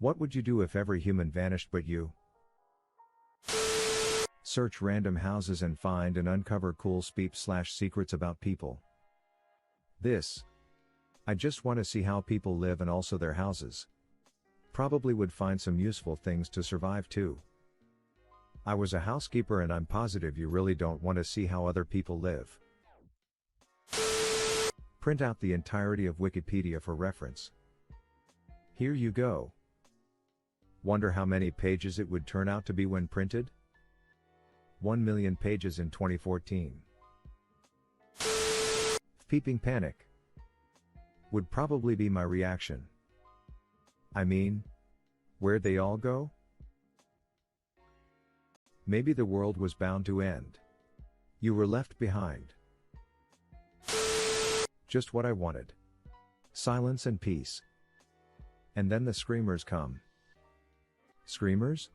What would you do if every human vanished but you? Search random houses and find and uncover cool secrets about people. This. I just want to see how people live and also their houses. Probably would find some useful things to survive too. I was a housekeeper and I'm positive you really don't want to see how other people live. Print out the entirety of Wikipedia for reference. Here you go. Wonder how many pages it would turn out to be when printed? 1 million pages in 2014. Peeping panic would probably be my reaction. I mean, where'd they all go? Maybe the world was bound to end. You were left behind. Just what I wanted. Silence and peace. And then the screamers come. Screamers?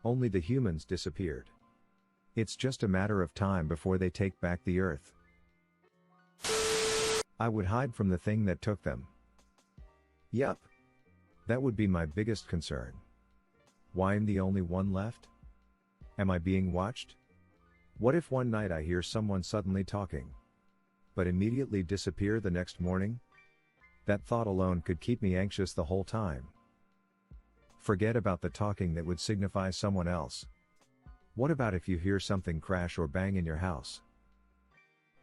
Only the humans disappeared. It's just a matter of time before they take back the earth. I would hide from the thing that took them. Yup. That would be my biggest concern. Why am I the only one left? Am I being watched? What if one night I hear someone suddenly talking, but immediately disappear the next morning? That thought alone could keep me anxious the whole time. Forget about the talking that would signify someone else. What about if you hear something crash or bang in your house?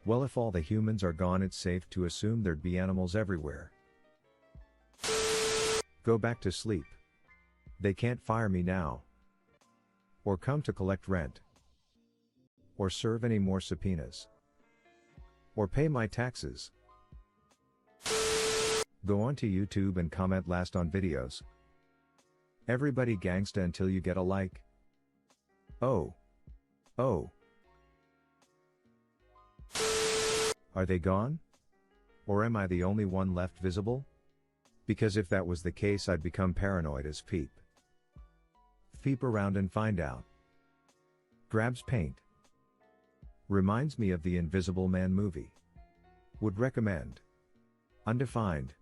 Well, if all the humans are gone, it's safe to assume there'd be animals everywhere. Go back to sleep. They can't fire me now. Or come to collect rent. Or serve any more subpoenas. Or pay my taxes. Go onto YouTube and comment last on videos. Everybody gangsta until you get a like. Oh. Oh. Are they gone? Or am I the only one left visible? Because if that was the case, I'd become paranoid as Peep. Peep around and find out. Grabs paint. Reminds me of the Invisible Man movie. Would recommend. Undefined.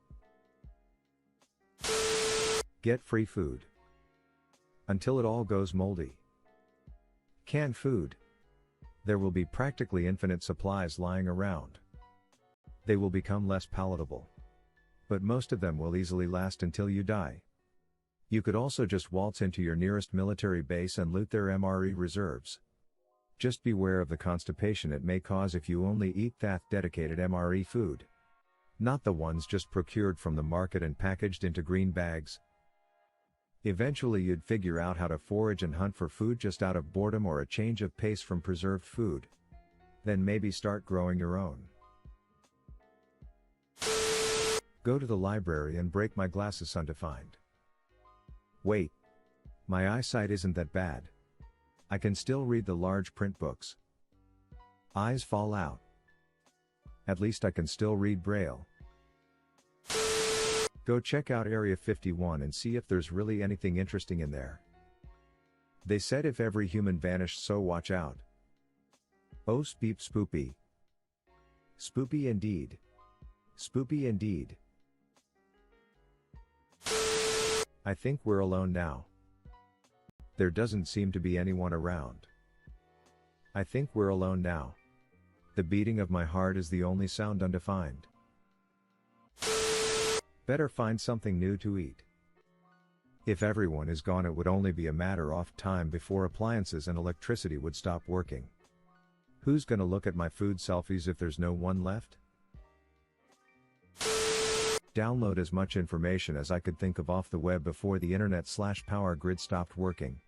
Get free food. Until it all goes moldy. Canned food. There will be practically infinite supplies lying around. They will become less palatable. But most of them will easily last until you die. You could also just waltz into your nearest military base and loot their MRE reserves. Just beware of the constipation it may cause if you only eat that dedicated MRE food. Not the ones just procured from the market and packaged into green bags. Eventually you'd figure out how to forage and hunt for food just out of boredom or a change of pace from preserved food. Then maybe start growing your own. Go to the library and break my glasses. Undefined. Wait. My eyesight isn't that bad. I can still read the large print books. Eyes fall out. At least I can still read Braille. Go check out Area 51 and see if there's really anything interesting in there. They said if every human vanished, so watch out. Oh, spoopy. Spoopy indeed. Spoopy indeed. I think we're alone now. There doesn't seem to be anyone around. I think we're alone now. The beating of my heart is the only sound. Undefined. Better find something new to eat. If everyone is gone, it would only be a matter of time before appliances and electricity would stop working. Who's gonna look at my food selfies if there's no one left? Download as much information as I could think of off the web before the internet/power grid stopped working.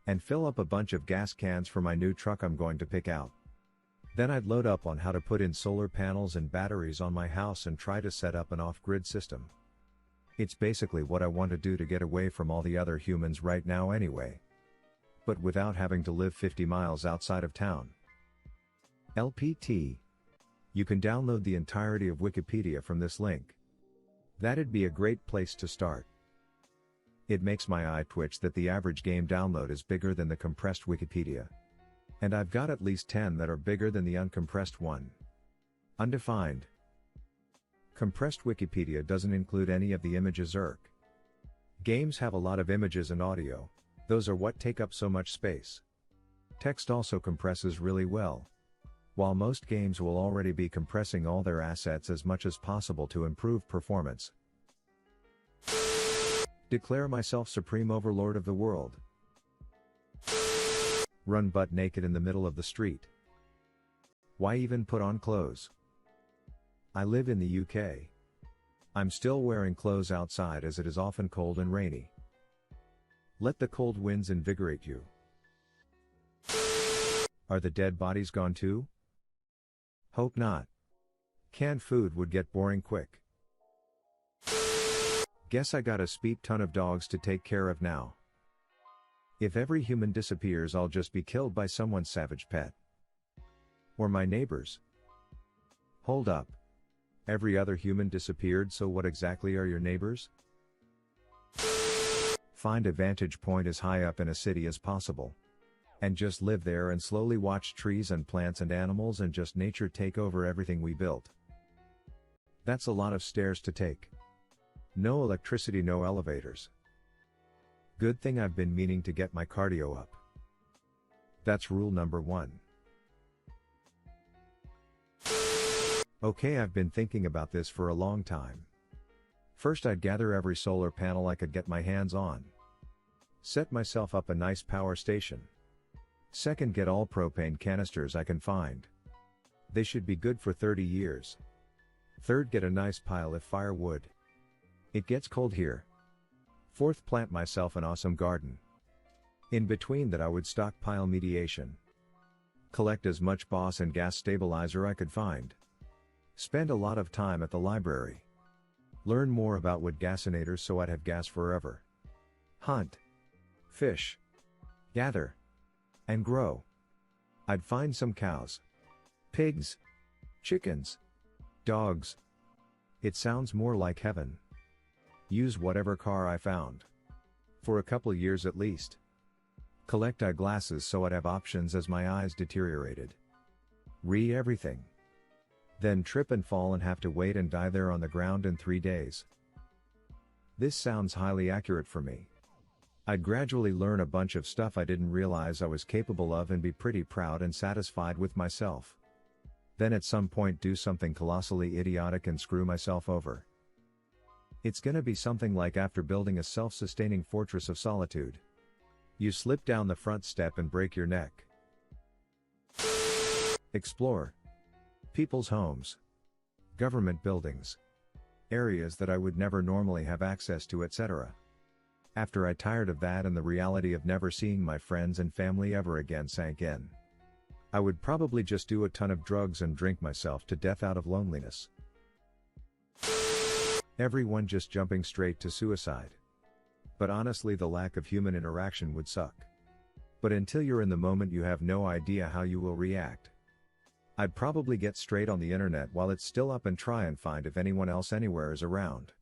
And fill up a bunch of gas cans for my new truck I'm going to pick out. Then I'd load up on how to put in solar panels and batteries on my house and try to set up an off-grid system. It's basically what I want to do to get away from all the other humans right now anyway. But without having to live 50 miles outside of town. LPT. You can download the entirety of Wikipedia from this link. That'd be a great place to start. It makes my eye twitch that the average game download is bigger than the compressed Wikipedia. And I've got at least 10 that are bigger than the uncompressed one. Undefined. Compressed Wikipedia doesn't include any of the images. Games have a lot of images and audio. Those are what take up so much space. Text also compresses really well. While most games will already be compressing all their assets as much as possible to improve performance. Declare myself supreme overlord of the world. Run butt naked in the middle of the street. Why even put on clothes? I live in the UK. I'm still wearing clothes outside as it is often cold and rainy. Let the cold winds invigorate you. Are the dead bodies gone too? Hope not. Canned food would get boring quick. Guess I got a speed ton of dogs to take care of now. If every human disappears, I'll just be killed by someone's savage pet. Or my neighbors. Hold up. Every other human disappeared, so what exactly are your neighbors? Find a vantage point as high up in a city as possible. And just live there and slowly watch trees and plants and animals and just nature take over everything we built. That's a lot of stairs to take. No electricity, no elevators. Good thing I've been meaning to get my cardio up. That's rule number 1. Okay, I've been thinking about this for a long time. First, I'd gather every solar panel I could get my hands on. Set myself up a nice power station. Second, get all propane canisters I can find. They should be good for 30 years. Third, get a nice pile of firewood. It gets cold here. Fourth, plant myself an awesome garden. In between that, I would stockpile mediation. Collect as much boss and gas stabilizer I could find. Spend a lot of time at the library. Learn more about wood gasinators so I'd have gas forever. Hunt. Fish. Gather. And grow. I'd find some cows. Pigs. Chickens. Dogs. It sounds more like heaven. Use whatever car I found. For a couple years at least. Collect eyeglasses so I'd have options as my eyes deteriorated. Read everything. Then trip and fall and have to wait and die there on the ground in 3 days. This sounds highly accurate for me. I'd gradually learn a bunch of stuff I didn't realize I was capable of and be pretty proud and satisfied with myself. Then at some point do something colossally idiotic and screw myself over. It's gonna be something like after building a self-sustaining fortress of solitude. You slip down the front step and break your neck. Explore. People's homes. Government buildings. Areas that I would never normally have access to, etc. After I tired of that and the reality of never seeing my friends and family ever again sank in, I would probably just do a ton of drugs and drink myself to death out of loneliness. Everyone just jumping straight to suicide. But honestly, the lack of human interaction would suck. But until you're in the moment, you have no idea how you will react. I'd probably get straight on the internet while it's still up and try and find if anyone else anywhere is around.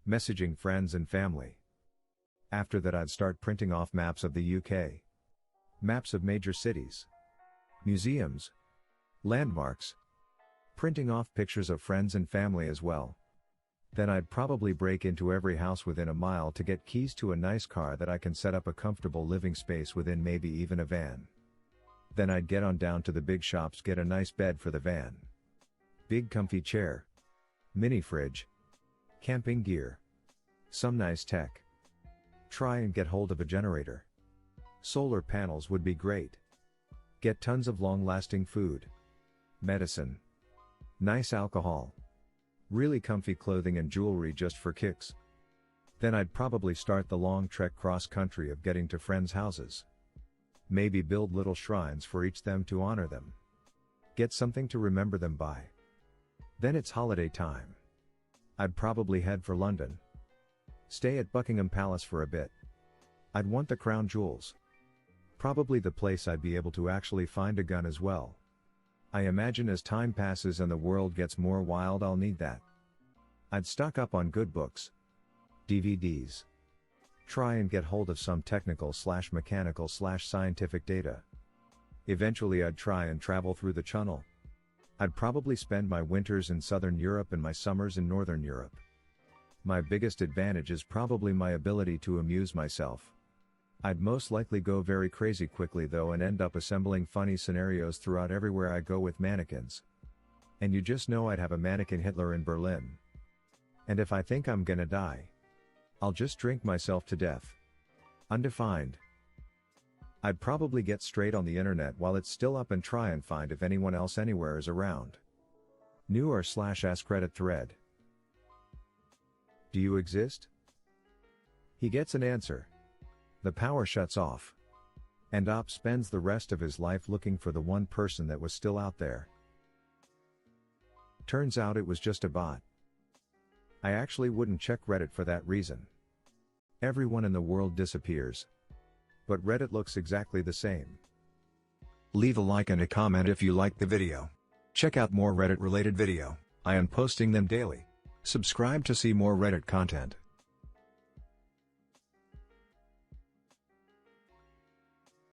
Messaging friends and family. After that, I'd start printing off maps of the UK. Maps of major cities. Museums. Landmarks. Printing off pictures of friends and family as well. Then I'd probably break into every house within a mile to get keys to a nice car that I can set up a comfortable living space within, maybe even a van. Then I'd get on down to the big shops, get a nice bed for the van. Big comfy chair. Mini fridge. Camping gear. Some nice tech. Try and get hold of a generator. Solar panels would be great. Get tons of long-lasting food. Medicine. Nice alcohol. Really comfy clothing and jewelry just for kicks. Then I'd probably start the long trek cross-country of getting to friends' houses. Maybe build little shrines for each them to honor them. Get something to remember them by. Then it's holiday time. I'd probably head for London. Stay at Buckingham Palace for a bit. I'd want the crown jewels. Probably the place I'd be able to actually find a gun as well. I imagine as time passes and the world gets more wild, I'll need that. I'd stock up on good books. DVDs. Try and get hold of some technical/mechanical/scientific data. Eventually I'd try and travel through the Channel. I'd probably spend my winters in Southern Europe and my summers in Northern Europe. My biggest advantage is probably my ability to amuse myself. I'd most likely go very crazy quickly though and end up assembling funny scenarios throughout everywhere I go with mannequins. And you just know I'd have a mannequin Hitler in Berlin. And if I think I'm gonna die, I'll just drink myself to death. Undefined. I'd probably get straight on the internet while it's still up and try and find if anyone else anywhere is around. New /AskReddit thread. Do you exist? He gets an answer. The power shuts off. And Op spends the rest of his life looking for the one person that was still out there. Turns out it was just a bot. I actually wouldn't check Reddit for that reason. Everyone in the world disappears. But Reddit looks exactly the same. Leave a like and a comment if you liked the video. Check out more Reddit related video, I am posting them daily. Subscribe to see more Reddit content.